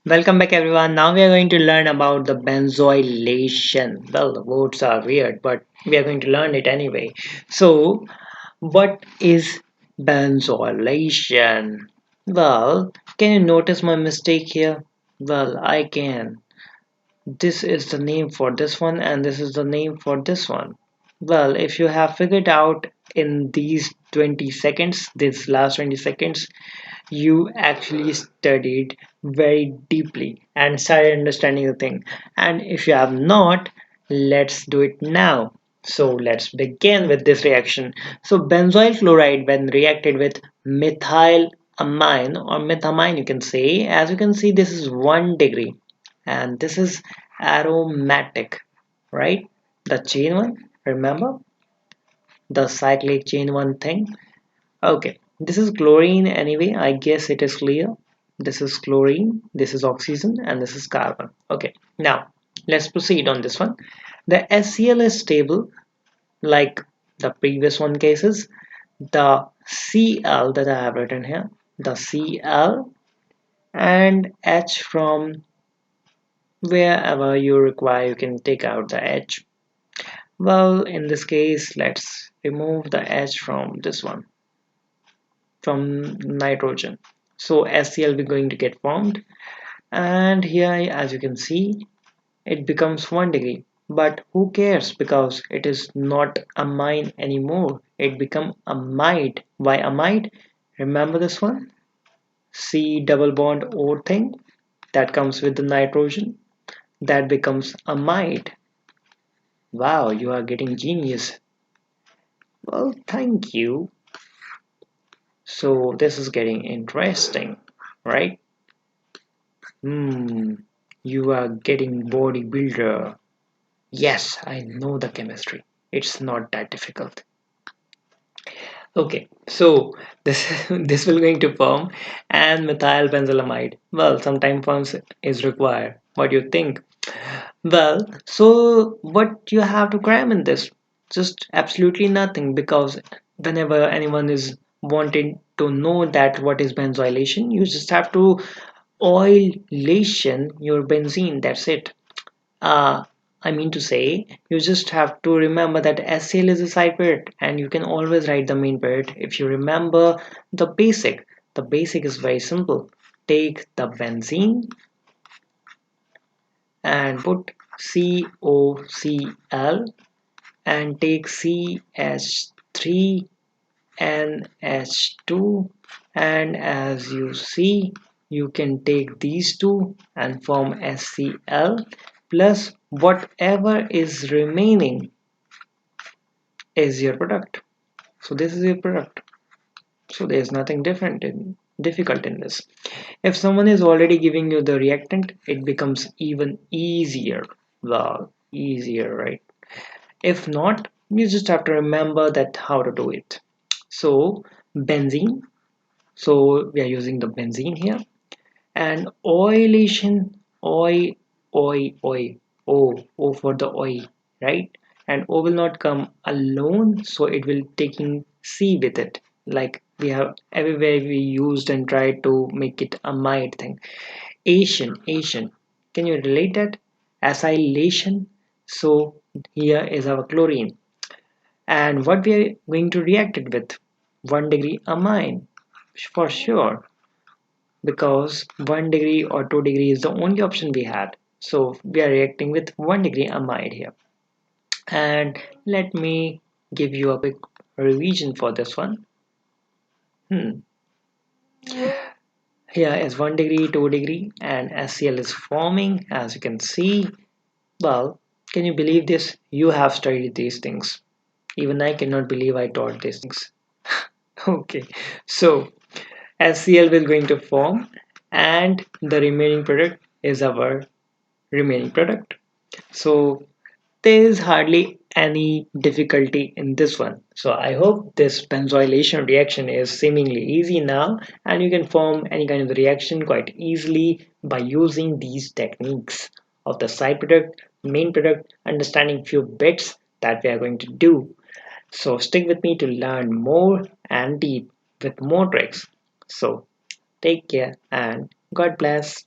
Welcome back everyone. Now we are going to learn about the benzoylation. Well, the words are weird, but we are going to learn it anyway. So, what is benzoylation? Well, can you notice my mistake here? Well, I can. This is the name for this one and this is the name for this one. Well, if you have figured out in these 20 seconds, this last 20 seconds, you actually studied very deeply and started understanding the thing. And if you have not, let's do it now. So let's begin with this reaction. So benzoyl chloride when reacted with methyl amine or methamine you can say, as you can see this is 1 degree and this is aromatic, right? The chain one, remember the cyclic chain one thing. Okay, this is chlorine anyway. I guess it is clear. This is chlorine, this is oxygen, and this is carbon. Okay, now let's proceed on this one. The HCl is stable, like the previous one cases. The Cl that I have written here, the Cl and H from wherever you require, you can take out the H. Well, in this case, let's remove the H from this one, from nitrogen. So HCl is going to get formed, and here as you can see it becomes 1 degree, but who cares because it is not amine anymore, it become amide. Why amide? Remember this one, C double bond O thing that comes with the nitrogen, that becomes amide. Wow, you are getting genius. Well, thank you. So this is getting interesting, right? Hmm, you are getting bodybuilder. Yes, I know the chemistry. It's not that difficult. Okay, so this this will going to form and methyl benzylamide. Well, sometime forms is required. What do you think? Well, so what you have to cram in this? Just absolutely nothing because whenever anyone is wanting to know that what is benzoylation, you just have to oilation your benzene. That's it. Uh, I mean to say, you just have to remember that SCl is a side period and you can always write the main period if you remember the basic. The basic is very simple. Take the benzene and put COCl and take CH3NH2, and as you see you can take these two and form HCl plus whatever is remaining is your product. So this is your product. So there's nothing difficult in this. If someone is already giving you the reactant, it becomes even easier. Well, easier, right? If not, you just have to remember that how to do it. So benzene, so we are using the benzene here, and oilation, o for the oil, right? And o will not come alone, so it will taking c with it, like we have everywhere we used and tried to make it a amide thing. Asian, can you relate that? Acylation. So here is our chlorine, and what we are going to react it with, 1 degree amine for sure, because 1 degree or 2 degree is the only option we had. So we are reacting with 1 degree amide here. And let me give you a quick revision for this one. Hmm. Here is 1 degree, 2 degree, and HCl is forming, as you can see. Well, can you believe this? You have studied these things. Even I cannot believe I taught these things. Okay, so HCl will going to form, and the remaining product is our remaining product. So there is hardly any difficulty in this one. So I hope this benzoylation reaction is seemingly easy now, and you can form any kind of reaction quite easily by using these techniques of the side product, main product, understanding few bits that we are going to do. So stick with me to learn more and deep with more tricks. So take care and God bless.